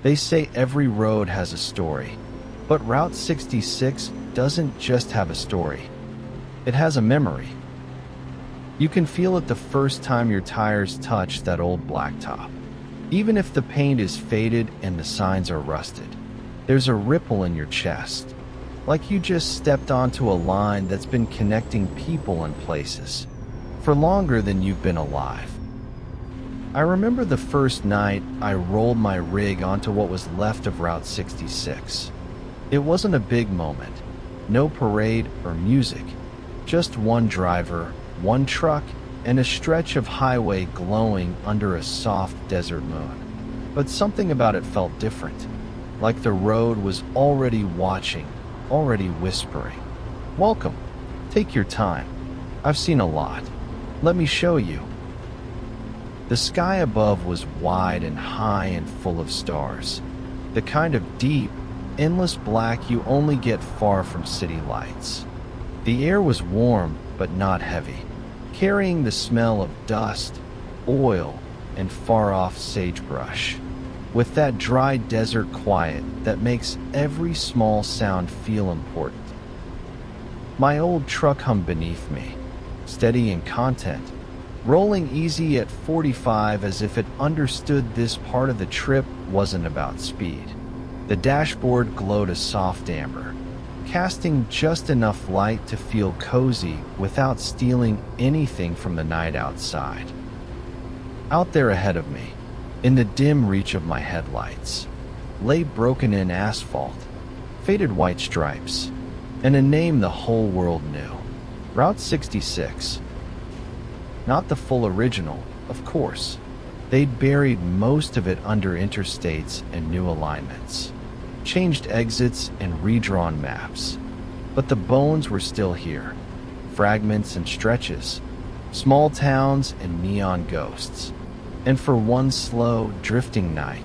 They say every road has a story, but Route 66 doesn't just have a story. It has a memory. You can feel it the first time your tires touch that old blacktop. Even if the paint is faded and the signs are rusted, there's a ripple in your chest, like you just stepped onto a line that's been connecting people and places for longer than you've been alive. I remember the first night I rolled my rig onto what was left of Route 66. It wasn't a big moment, no parade or music, just one driver, one truck, and a stretch of highway glowing under a soft desert moon. But something about it felt different, like the road was already watching, already whispering. "Welcome. Take your time. I've seen a lot. Let me show you." The sky above was wide and high and full of stars, the kind of deep, endless black you only get far from city lights. The air was warm but not heavy, carrying the smell of dust, oil, and far-off sagebrush, with that dry desert quiet that makes every small sound feel important. My old truck hummed beneath me, steady and content, rolling easy at 45 as if it understood this part of the trip wasn't about speed. The dashboard glowed a soft amber, casting just enough light to feel cozy without stealing anything from the night outside. Out there ahead of me, in the dim reach of my headlights, lay broken-in asphalt, faded white stripes, and a name the whole world knew: Route 66. Not the full original, of course. They'd buried most of it under interstates and new alignments, changed exits and redrawn maps. But the bones were still here, fragments and stretches, small towns and neon ghosts. And for one slow, drifting night,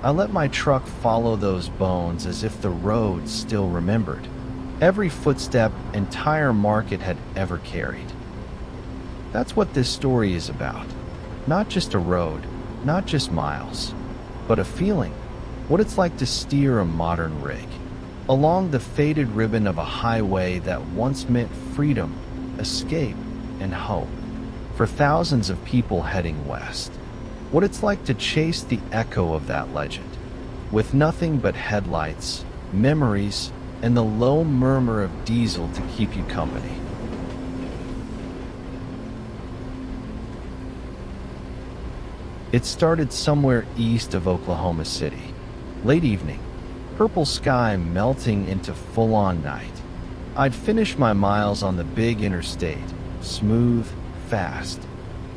I let my truck follow those bones as if the road still remembered every footstep and tire mark it had ever carried. That's what this story is about. Not just a road, not just miles, but a feeling. What it's like to steer a modern rig along the faded ribbon of a highway that once meant freedom, escape, and hope for thousands of people heading west. What it's like to chase the echo of that legend, with nothing but headlights, memories, and the low murmur of diesel to keep you company. It started somewhere east of Oklahoma City. Late evening, purple sky melting into full-on night. I'd finished my miles on the big interstate, smooth, fast,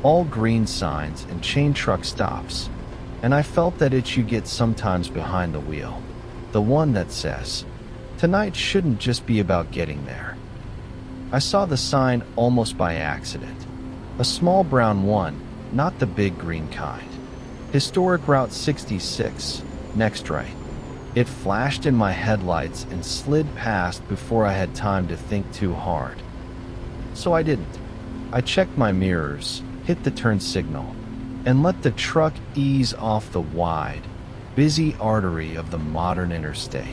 all green signs and chain truck stops, and I felt that itch you get sometimes behind the wheel, the one that says, tonight shouldn't just be about getting there. I saw the sign almost by accident, a small brown one, not the big green kind. Historic Route 66, next right. It flashed in my headlights and slid past before I had time to think too hard. So I didn't. I checked my mirrors, hit the turn signal, and let the truck ease off the wide, busy artery of the modern interstate,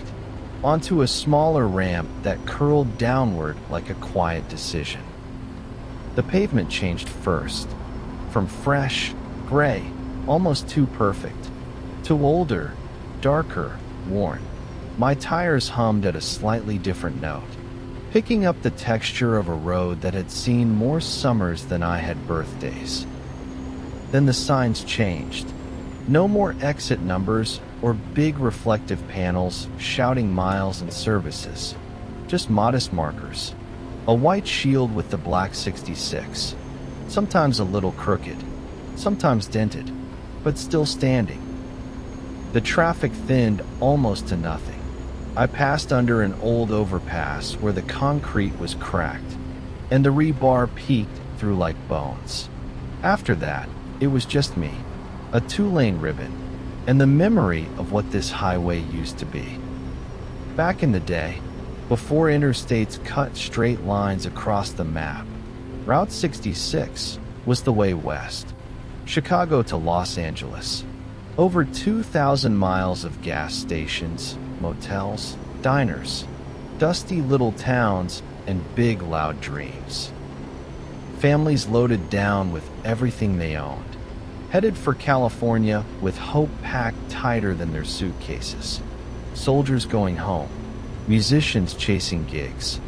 onto a smaller ramp that curled downward like a quiet decision. The pavement changed first, from fresh, gray, almost too perfect, to older, darker, worn. My tires hummed at a slightly different note, picking up the texture of a road that had seen more summers than I had birthdays. Then the signs changed. No more exit numbers or big reflective panels shouting miles and services, just modest markers. A white shield with the black 66, sometimes a little crooked, sometimes dented, but still standing. The traffic thinned almost to nothing. I passed under an old overpass where the concrete was cracked and the rebar peeked through like bones. After that, it was just me, a two-lane ribbon, and the memory of what this highway used to be. Back in the day, before interstates cut straight lines across the map, Route 66 was the way west. Chicago to Los Angeles, Over 2,000 miles of gas stations, motels, diners, dusty little towns, and big loud dreams. Families loaded down with everything they owned, headed for California with hope packed tighter than their suitcases. Soldiers going home, musicians chasing gigs,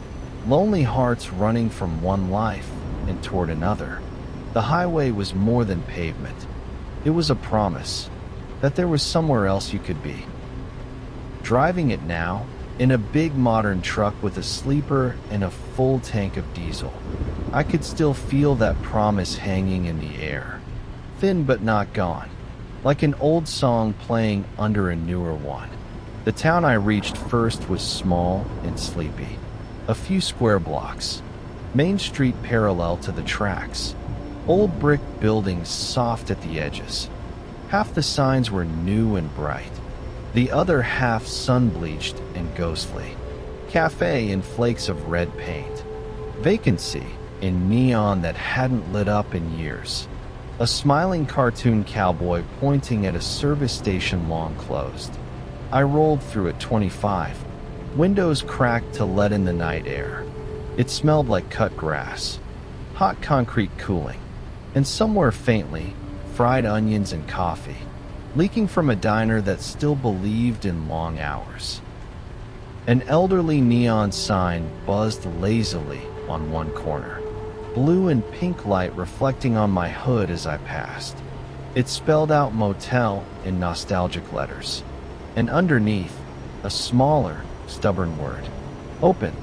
lonely hearts running from one life and toward another. The highway was more than pavement. It was a promise that there was somewhere else you could be. Driving it now, in a big modern truck with a sleeper and a full tank of diesel, I could still feel that promise hanging in the air, thin but not gone, like an old song playing under a newer one. The town I reached first was small and sleepy. A few square blocks, Main Street parallel to the tracks, old brick buildings soft at the edges. Half the signs were new and bright, the other half sun-bleached and ghostly. Café in flakes of red paint. Vacancy in neon that hadn't lit up in years. A smiling cartoon cowboy pointing at a service station long closed. I rolled through at 25, windows cracked to let in the night air. It smelled like cut grass, hot concrete cooling, and somewhere faintly, fried onions and coffee, leaking from a diner that still believed in long hours. An elderly neon sign buzzed lazily on one corner, blue and pink light reflecting on my hood as I passed. It spelled out motel in nostalgic letters, and underneath, a smaller, stubborn word, open.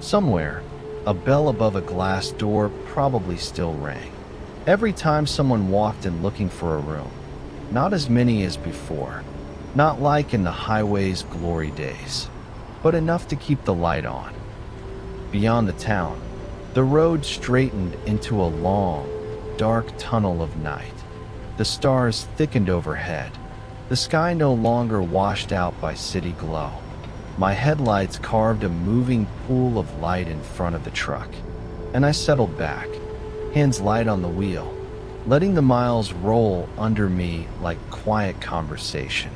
Somewhere, a bell above a glass door probably still rang. Every time someone walked in looking for a room. Not as many as before, not like in the highway's glory days, but enough to keep the light on. Beyond the town, the road straightened into a long, dark tunnel of night. The stars thickened overhead, the sky no longer washed out by city glow. My headlights carved a moving pool of light in front of the truck, and I settled back, hands light on the wheel, letting the miles roll under me like quiet conversation.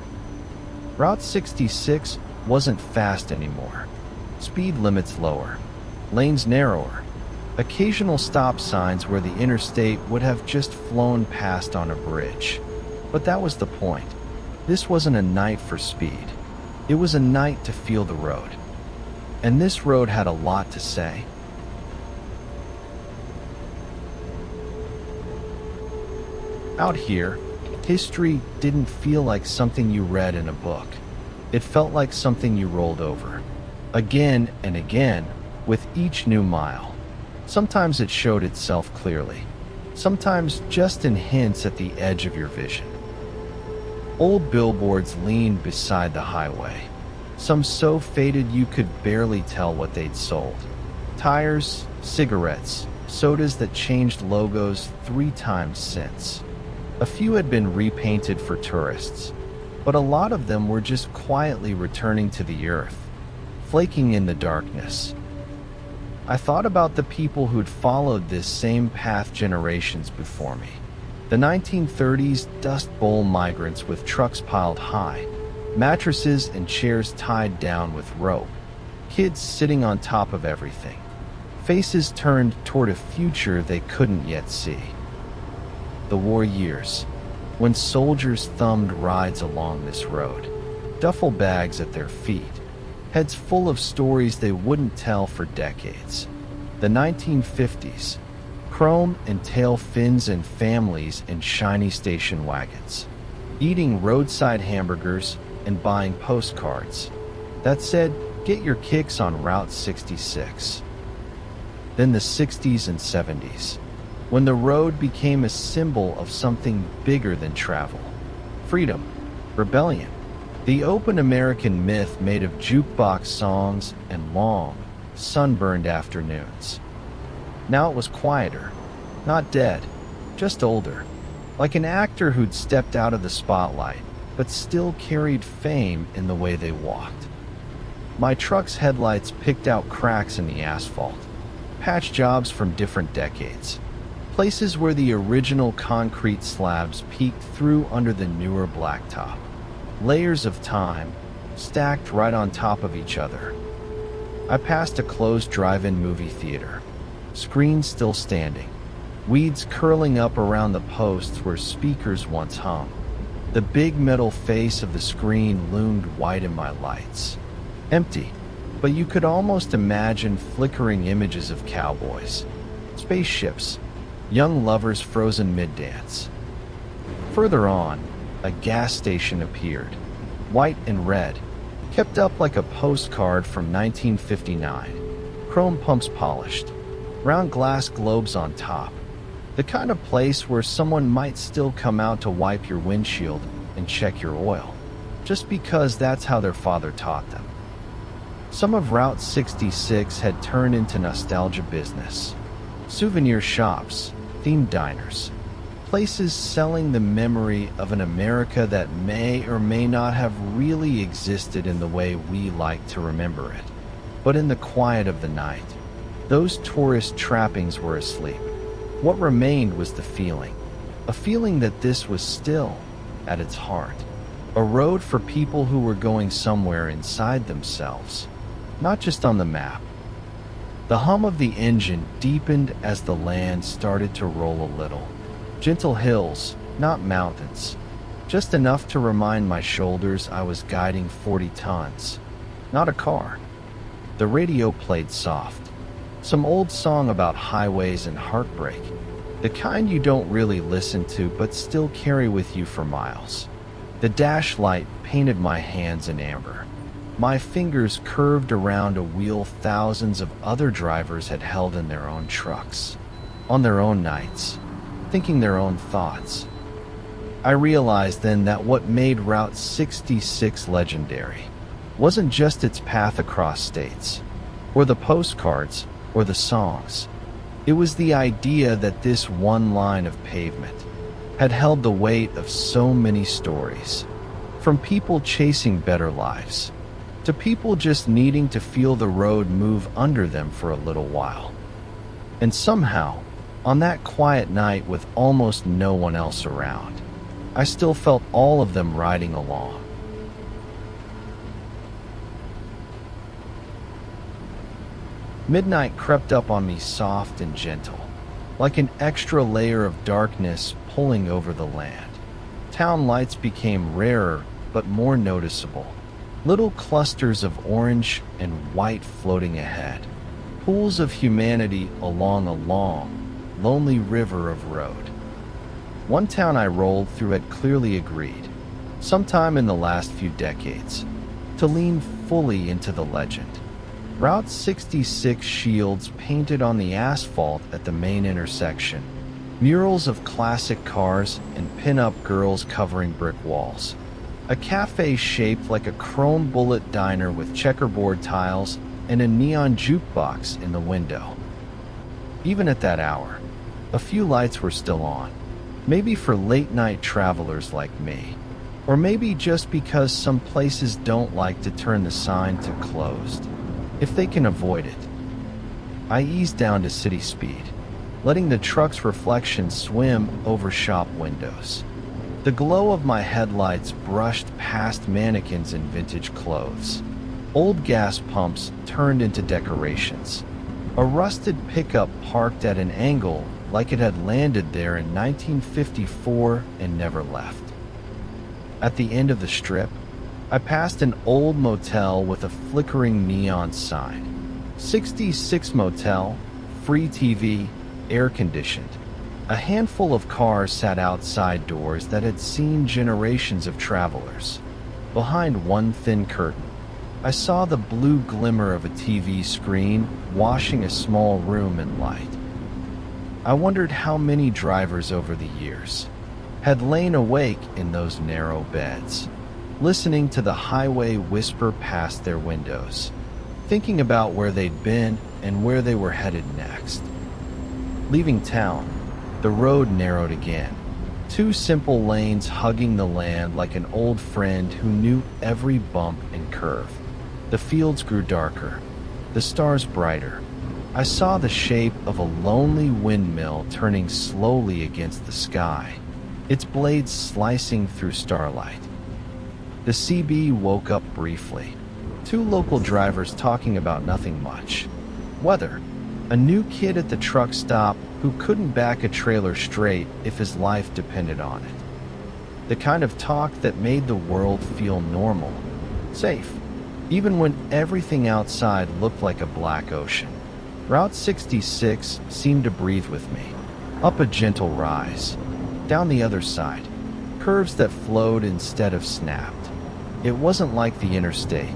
Route 66 wasn't fast anymore. Speed limits lower, lanes narrower, occasional stop signs where the interstate would have just flown past on a bridge. But that was the point. This wasn't a night for speed. It was a night to feel the road. And this road had a lot to say. Out here, history didn't feel like something you read in a book. It felt like something you rolled over, again and again, with each new mile. Sometimes it showed itself clearly, sometimes just in hints at the edge of your vision. Old billboards leaned beside the highway, some so faded you could barely tell what they'd sold. Tires, cigarettes, sodas that changed logos 3 times since. A few had been repainted for tourists, but a lot of them were just quietly returning to the earth, flaking in the darkness. I thought about the people who'd followed this same path generations before me. The 1930s Dust Bowl migrants with trucks piled high, mattresses and chairs tied down with rope, kids sitting on top of everything, faces turned toward a future they couldn't yet see. The war years, when soldiers thumbed rides along this road, duffel bags at their feet, heads full of stories they wouldn't tell for decades. The 1950s, chrome and tail fins and families in shiny station wagons, eating roadside hamburgers and buying postcards that said, "Get your kicks on Route 66." Then the 60s and 70s, when the road became a symbol of something bigger than travel. Freedom, rebellion, the open American myth made of jukebox songs and long, sunburned afternoons. Now it was quieter, not dead, just older, like an actor who'd stepped out of the spotlight, but still carried fame in the way they walked. My truck's headlights picked out cracks in the asphalt, patch jobs from different decades. Places where the original concrete slabs peeked through under the newer blacktop. Layers of time, stacked right on top of each other. I passed a closed drive-in movie theater. Screens still standing. Weeds curling up around the posts where speakers once hung. The big metal face of the screen loomed white in my lights. Empty, but you could almost imagine flickering images of cowboys, spaceships, young lovers frozen mid-dance. Further on, a gas station appeared, white and red, kept up like a postcard from 1959. Chrome pumps polished, round glass globes on top. The kind of place where someone might still come out to wipe your windshield and check your oil, just because that's how their father taught them. Some of Route 66 had turned into nostalgia business. Souvenir shops, themed diners, places selling the memory of an America that may or may not have really existed in the way we like to remember it. But in the quiet of the night, those tourist trappings were asleep. What remained was the feeling, a feeling that this was still, at its heart, a road for people who were going somewhere inside themselves, not just on the map. The hum of the engine deepened as the land started to roll a little. Gentle hills, not mountains, just enough to remind my shoulders I was guiding 40 tons, not a car. The radio played soft. Some old song about highways and heartbreak, the kind you don't really listen to but still carry with you for miles. The dash light painted my hands in amber. My fingers curved around a wheel thousands of other drivers had held in their own trucks, on their own nights, thinking their own thoughts. I realized then that what made Route 66 legendary wasn't just its path across states, or the postcards, or the songs. It was the idea that this one line of pavement had held the weight of so many stories, from people chasing better lives, to people just needing to feel the road move under them for a little while. And somehow, on that quiet night with almost no one else around, I still felt all of them riding along. Midnight crept up on me soft and gentle, like an extra layer of darkness pulling over the land. Town lights became rarer but more noticeable, little clusters of orange and white floating ahead, pools of humanity along a long, lonely river of road. One town I rolled through had clearly agreed, sometime in the last few decades, to lean fully into the legend. Route 66 shields painted on the asphalt at the main intersection, murals of classic cars and pin-up girls covering brick walls. A cafe shaped like a chrome bullet diner with checkerboard tiles and a neon jukebox in the window. Even at that hour, a few lights were still on, maybe for late-night travelers like me, or maybe just because some places don't like to turn the sign to closed, if they can avoid it. I eased down to city speed, letting the truck's reflection swim over shop windows. The glow of my headlights brushed past mannequins in vintage clothes. Old gas pumps turned into decorations. A rusted pickup parked at an angle like it had landed there in 1954 and never left. At the end of the strip, I passed an old motel with a flickering neon sign. 66 Motel, free TV, air-conditioned. A handful of cars sat outside doors that had seen generations of travelers. Behind one thin curtain, I saw the blue glimmer of a TV screen washing a small room in light. I wondered how many drivers over the years had lain awake in those narrow beds, listening to the highway whisper past their windows, thinking about where they'd been and where they were headed next. Leaving town, the road narrowed again, two simple lanes hugging the land like an old friend who knew every bump and curve. The fields grew darker, the stars brighter, I saw the shape of a lonely windmill turning slowly against the sky, its blades slicing through starlight. The CB woke up briefly. Two local drivers talking about nothing much. Weather. A new kid at the truck stop who couldn't back a trailer straight if his life depended on it. The kind of talk that made the world feel normal, safe, even when everything outside looked like a black ocean. Route 66 seemed to breathe with me. Up a gentle rise, down the other side, curves that flowed instead of snapped. It wasn't like the interstate,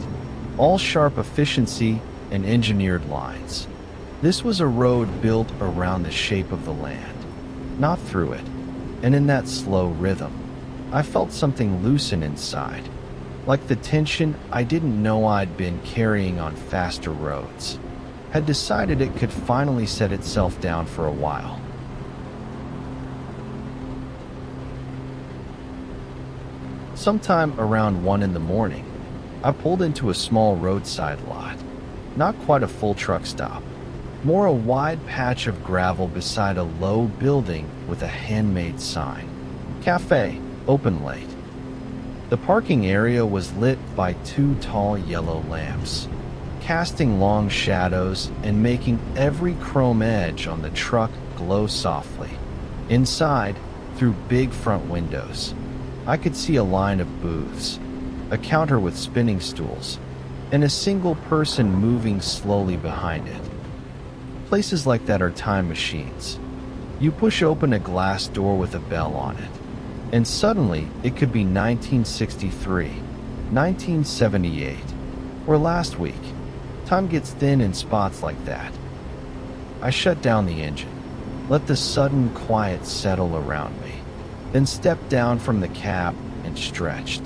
all sharp efficiency and engineered lines. This was a road built around the shape of the land, not through it. And in that slow rhythm, I felt something loosen inside, like the tension I didn't know I'd been carrying on faster roads had decided it could finally set itself down for a while. Sometime around 1 in the morning, I pulled into a small roadside lot. Not quite a full truck stop, more a wide patch of gravel beside a low building with a handmade sign. Cafe, open late. The parking area was lit by 2 tall yellow lamps, casting long shadows and making every chrome edge on the truck glow softly. Inside, through big front windows, I could see a line of booths, a counter with spinning stools, and a single person moving slowly behind it. Places like that are time machines. You push open a glass door with a bell on it, and suddenly it could be 1963, 1978, or last week. Time gets thin in spots like that. I shut down the engine, let the sudden quiet settle around me, then stepped down from the cab and stretched,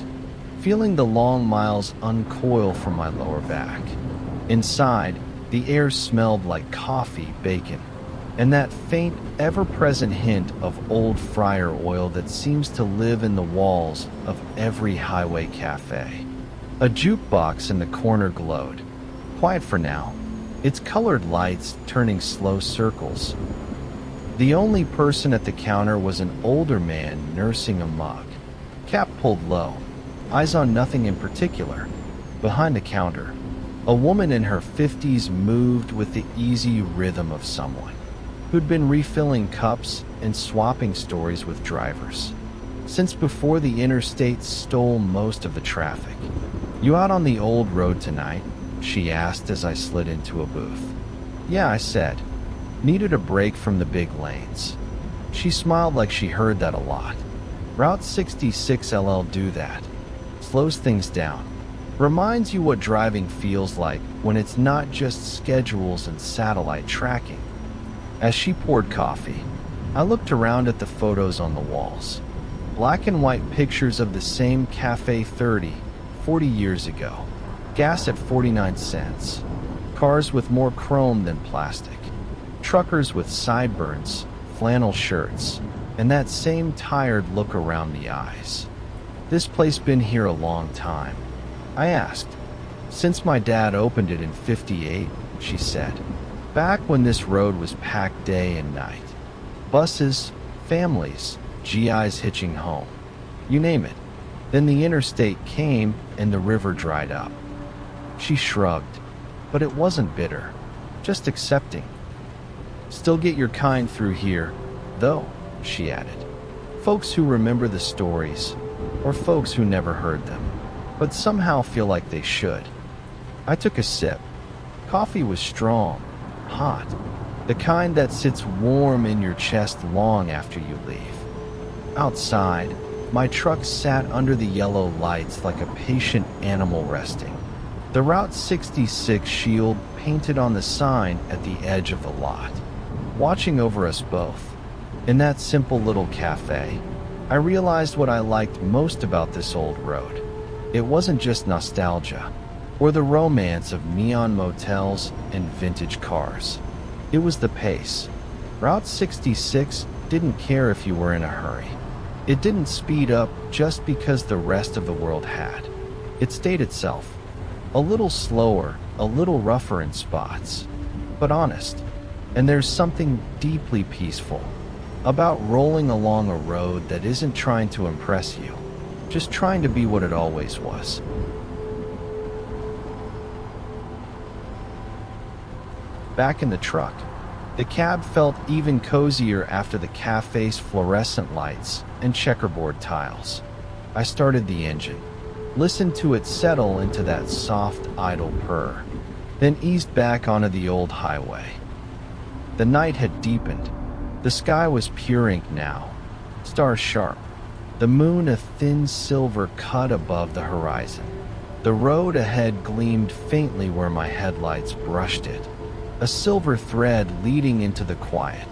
feeling the long miles uncoil from my lower back. Inside, the air smelled like coffee, bacon, and that faint, ever-present hint of old fryer oil that seems to live in the walls of every highway cafe. A jukebox in the corner glowed, quiet for now, its colored lights turning slow circles. The only person at the counter was an older man nursing a mug, cap pulled low, eyes on nothing in particular. Behind the counter, a woman in her 50s moved with the easy rhythm of someone who'd been refilling cups and swapping stories with drivers since before the interstate stole most of the traffic. "You out on the old road tonight?" she asked as I slid into a booth. "Yeah," I said. Needed a break from the big lanes. She smiled like she heard that a lot. Route 66 LL do that. Slows things down. Reminds you what driving feels like when it's not just schedules and satellite tracking. As she poured coffee, I looked around at the photos on the walls. Black and white pictures of the same cafe 30, 40 years ago. Gas at 49 cents. Cars with more chrome than plastic. Truckers with sideburns, flannel shirts, and that same tired look around the eyes. "This place been here a long time?" I asked. "Since my dad opened it in '58, she said. "Back when this road was packed day and night. Buses, families, GIs hitching home. You name it. Then the interstate came and the river dried up." She shrugged, but it wasn't bitter, just accepting. "Still get your kind through here, though," she added. "Folks who remember the stories, or folks who never heard them, but somehow feel like they should." I took a sip. Coffee was strong, hot, the kind that sits warm in your chest long after you leave. Outside, my truck sat under the yellow lights like a patient animal resting. The Route 66 shield painted on the sign at the edge of the lot, watching over us both. In that simple little cafe, I realized what I liked most about this old road. It wasn't just nostalgia, or the romance of neon motels and vintage cars. It was the pace. Route 66 didn't care if you were in a hurry. It didn't speed up just because the rest of the world had. It stayed itself. A little slower, a little rougher in spots, but honest. And there's something deeply peaceful about rolling along a road that isn't trying to impress you, just trying to be what it always was. Back in the truck, the cab felt even cozier after the café's fluorescent lights and checkerboard tiles. I started the engine, listened to it settle into that soft, idle purr, then eased back onto the old highway. The night had deepened. The sky was pure ink now, stars sharp, the moon a thin silver cut above the horizon. The road ahead gleamed faintly where my headlights brushed it, a silver thread leading into the quiet.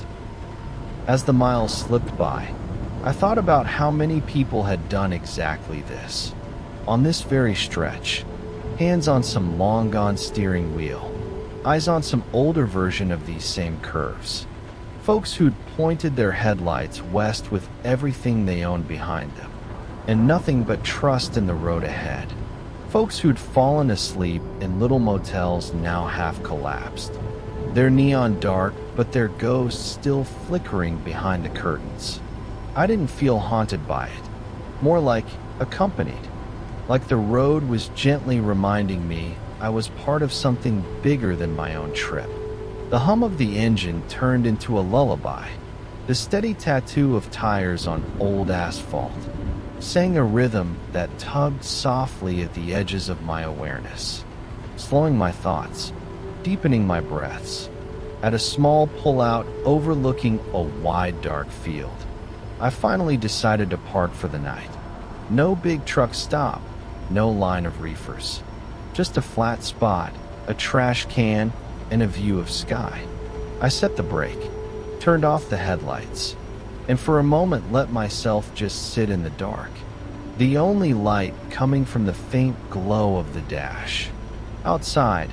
As the miles slipped by, I thought about how many people had done exactly this. On this very stretch, hands on some long-gone steering wheel, eyes on some older version of these same curves. Folks who'd pointed their headlights west with everything they owned behind them, and nothing but trust in the road ahead. Folks who'd fallen asleep in little motels now half collapsed, their neon dark, but their ghosts still flickering behind the curtains. I didn't feel haunted by it, more like accompanied, like the road was gently reminding me I was part of something bigger than my own trip. The hum of the engine turned into a lullaby. The steady tattoo of tires on old asphalt sang a rhythm that tugged softly at the edges of my awareness, slowing my thoughts, deepening my breaths. At a small pullout overlooking a wide dark field, I finally decided to park for the night. No big truck stop, no line of reefers, just a flat spot, a trash can, and a view of sky. I set the brake, turned off the headlights, and for a moment let myself just sit in the dark, the only light coming from the faint glow of the dash. Outside,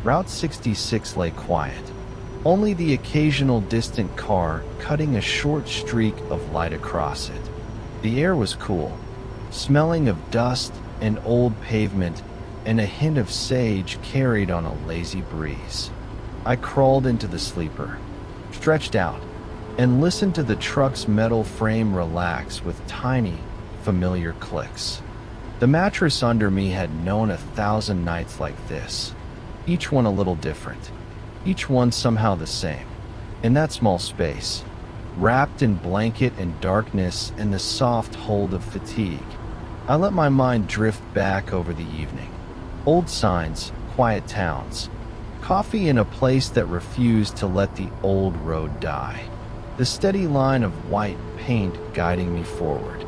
Route 66 lay quiet, only the occasional distant car cutting a short streak of light across it. The air was cool, smelling of dust and old pavement, and a hint of sage carried on a lazy breeze. I crawled into the sleeper, stretched out, and listened to the truck's metal frame relax with tiny, familiar clicks. The mattress under me had known 1,000 nights like this, each one a little different, each one somehow the same. In that small space, wrapped in blanket and darkness and the soft hold of fatigue, I let my mind drift back over the evening. Old signs, quiet towns, coffee in a place that refused to let the old road die. The steady line of white paint guiding me forward.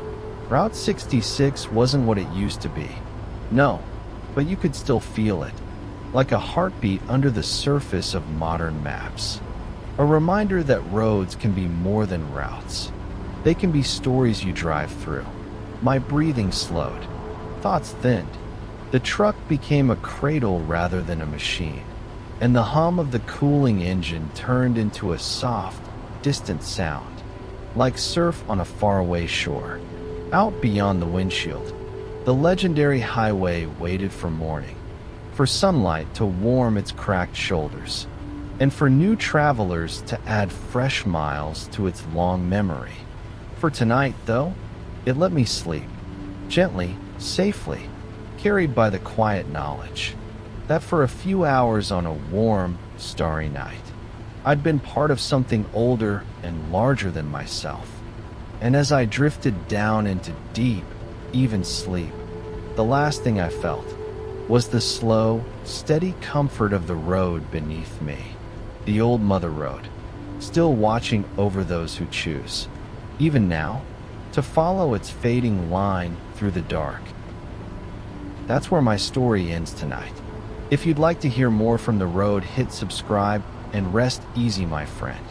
Route 66 wasn't what it used to be. No, but you could still feel it, like a heartbeat under the surface of modern maps. A reminder that roads can be more than routes. They can be stories you drive through. My breathing slowed, thoughts thinned. The truck became a cradle rather than a machine, and the hum of the cooling engine turned into a soft, distant sound, like surf on a faraway shore. Out beyond the windshield, the legendary highway waited for morning, for sunlight to warm its cracked shoulders, and for new travelers to add fresh miles to its long memory. For tonight, though, it let me sleep, gently, safely, carried by the quiet knowledge that for a few hours on a warm, starry night, I'd been part of something older and larger than myself. And as I drifted down into deep, even sleep, the last thing I felt was the slow, steady comfort of the road beneath me. The old mother road, still watching over those who choose, even now, to follow its fading line through the dark. That's where my story ends tonight. If you'd like to hear more from the road, hit subscribe and rest easy, my friend.